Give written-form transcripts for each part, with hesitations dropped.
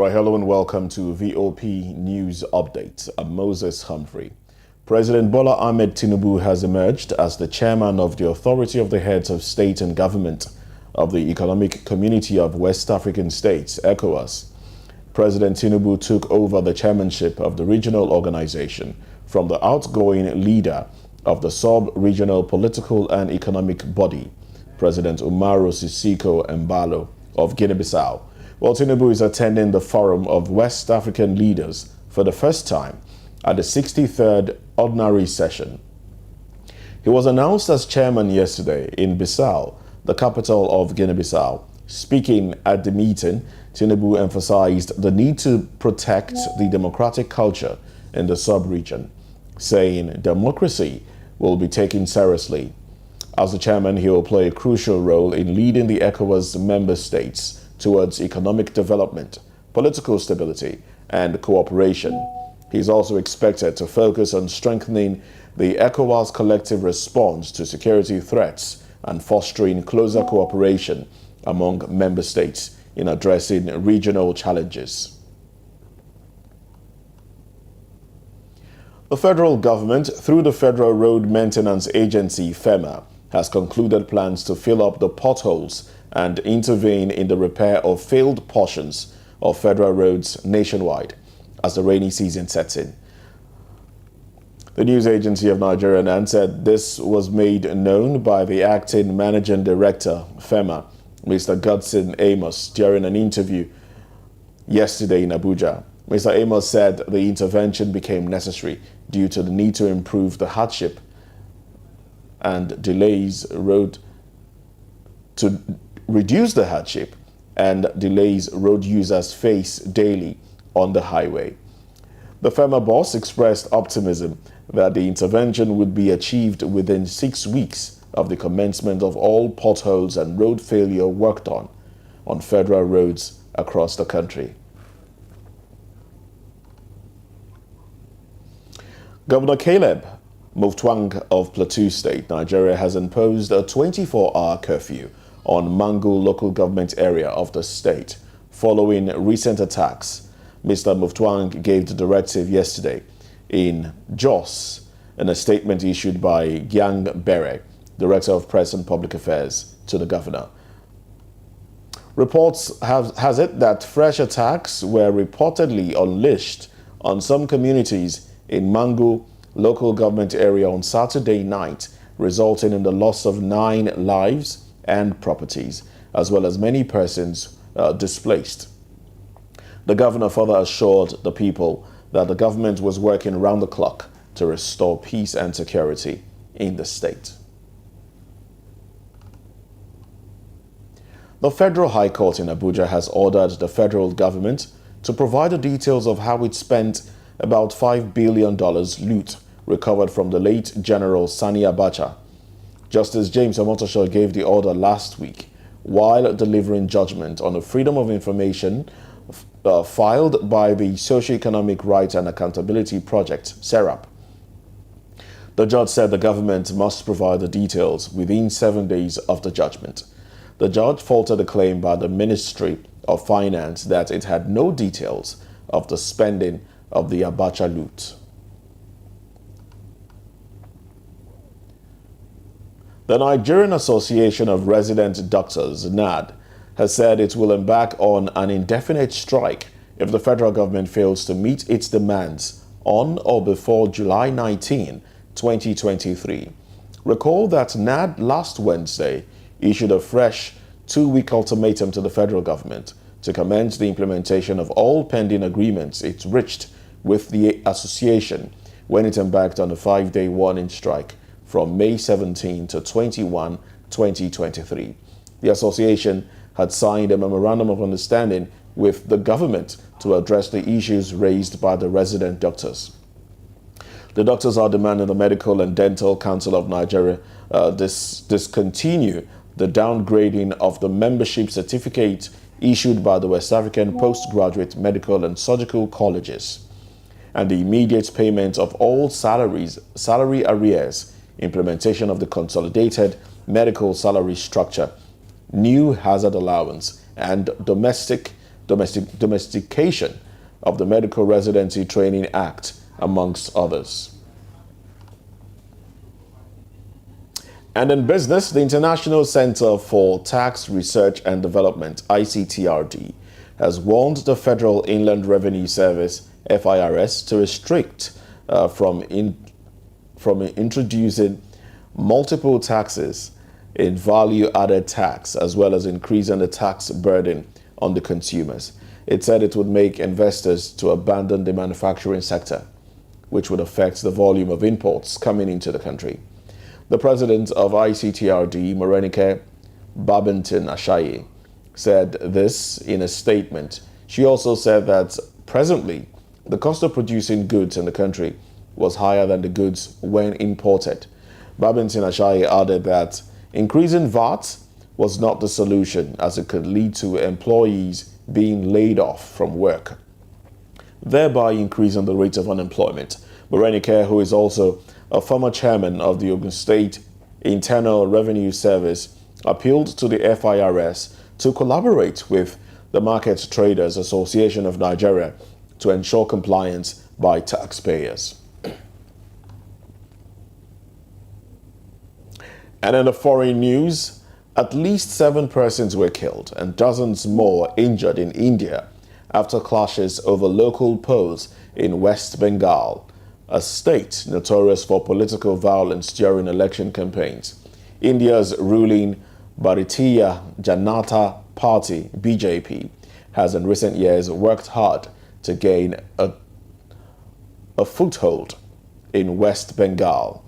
All right, hello and welcome to VOP News Update. I'm Moses Humphrey. President Bola Tinubu has emerged as the chairman of the Authority of the Heads of State and Government of the Economic Community of West African States, ECOWAS. President Tinubu took over the chairmanship of the regional organization from the outgoing leader of the sub-regional political and economic body, President Umaru Sissoco Embalo of Guinea-Bissau. While Tinubu is attending the Forum of West African Leaders for the first time at the 63rd Ordinary Session. He was announced as chairman yesterday in Bissau, the capital of Guinea-Bissau. Speaking at the meeting, Tinubu emphasized the need to protect the democratic culture in the sub-region, saying democracy will be taken seriously. As the chairman, he will play a crucial role in leading the ECOWAS member states towards economic development, political stability, and cooperation. He is also expected to focus on strengthening the ECOWAS collective response to security threats and fostering closer cooperation among member states in addressing regional challenges. The federal government, through the Federal Road Maintenance Agency, FEMA, has concluded plans to fill up the potholes and intervene in the repair of failed portions of federal roads nationwide as the rainy season sets in. The news agency of Nigeria NAN said this was made known by the acting managing director, FEMA, Mr. Godson Amos, during an interview yesterday in Abuja. Mr. Amos said the intervention became necessary due to the need to improve the hardship and delays road users face daily on the highway. The FEMA boss expressed optimism that the intervention would be achieved within 6 weeks of the commencement of all potholes and road failure worked on federal roads across the country. Governor Caleb Mutfwang of Plateau State, Nigeria, has imposed a 24-hour curfew on Mangu local government area of the state following recent attacks. Mr. Mutfwang gave the directive yesterday in Jos in a statement issued by Gyang Bere, Director of Press and Public Affairs, to the governor. Reports has it that fresh attacks were reportedly unleashed on some communities in Mangu local government area on Saturday night, resulting in the loss of 9 lives and properties, as well as many persons displaced. The governor further assured the people that the government was working round the clock to restore peace and security in the state. The Federal High Court in Abuja has ordered the federal government to provide the details of how it spent about $5 billion loot recovered from the late General Sani Abacha. Justice James Omotosho gave the order last week while delivering judgment on a Freedom of Information filed by the Socio-Economic Rights and Accountability Project, SERAP. The judge said the government must provide the details within 7 days of the judgment. The judge faulted the claim by the Ministry of Finance that it had no details of the spending of the Abacha loot. The Nigerian Association of Resident Doctors, NAD, has said it will embark on an indefinite strike if the federal government fails to meet its demands on or before July 19, 2023. Recall that NAD last Wednesday issued a fresh 2-week ultimatum to the federal government to commence the implementation of all pending agreements it reached with the association when it embarked on a 5-day warning strike from May 17 to 21, 2023. The association had signed a memorandum of understanding with the government to address the issues raised by the resident doctors. The doctors are demanding the Medical and Dental Council of Nigeria discontinue the downgrading of the membership certificate issued by the West African Postgraduate Medical and Surgical Colleges, and the immediate payment of all salary arrears, implementation of the Consolidated Medical Salary Structure, new hazard allowance, and domestic domestication of the Medical Residency Training Act, amongst others. And in business, the International Center for Tax Research and Development, ICTRD, has warned the Federal Inland Revenue Service, FIRS, to restrict from introducing multiple taxes in value-added tax, as well as increasing the tax burden on the consumers. It said it would make investors to abandon the manufacturing sector, which would affect the volume of imports coming into the country. The president of ICTRD, Morenike Babington-Ashaye, said this in a statement. She also said that presently, the cost of producing goods in the country was higher than the goods when imported. Babington-Ashaye added that increasing VAT was not the solution, as it could lead to employees being laid off from work, thereby increasing the rate of unemployment. Morenike, who is also a former chairman of the Ogun State Internal Revenue Service, appealed to the FIRS to collaborate with the Market Traders Association of Nigeria to ensure compliance by taxpayers. And in the foreign news, at least 7 persons were killed and dozens more injured in India after clashes over local polls in West Bengal, a state notorious for political violence during election campaigns. India's ruling Bharatiya Janata Party, BJP, has in recent years worked hard to gain a foothold in West Bengal,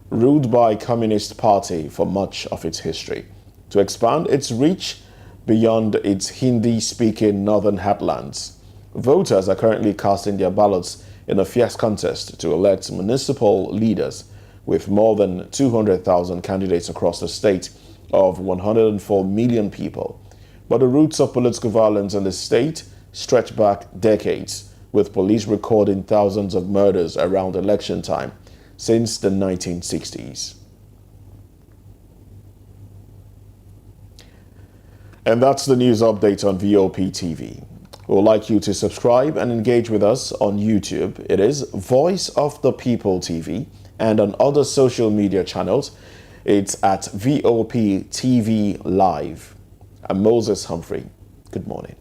ruled by Communist Party for much of its history, to expand its reach beyond its Hindi-speaking northern heartlands. Voters are currently casting their ballots in a fierce contest to elect municipal leaders, with more than 200,000 candidates across the state of 104 million people. But the roots of political violence in the state stretch back decades, with police recording thousands of murders around election time since the 1960s. And that's the news update on VOP TV. We would like you to subscribe and engage with us on YouTube. It is Voice of the People TV, and on other social media channels, it's at VOP TV Live. I'm Moses Humphrey. Good morning.